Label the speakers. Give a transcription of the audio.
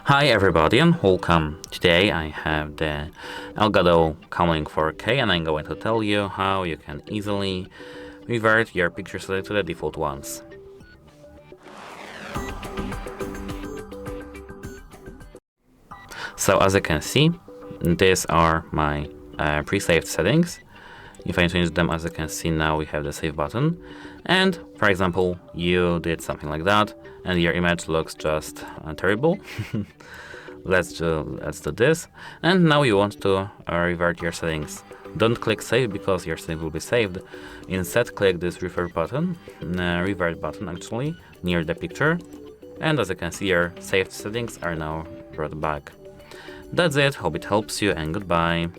Speaker 1: Hi everybody and welcome. Today I have the ELGATO CAM LINK 4K and I'm going to tell you how you can easily revert your picture select to the default ones. So as you can see, these are my pre-saved settings. If I change them, as you can see now, we have the save button. And for example, you did something like that and your image looks just terrible. Let's do this. And now you want to revert your settings. Don't click save because your settings will be saved. Instead, click this revert button actually, near the picture. And as you can see, your saved settings are now brought back. That's it, hope it helps you and goodbye.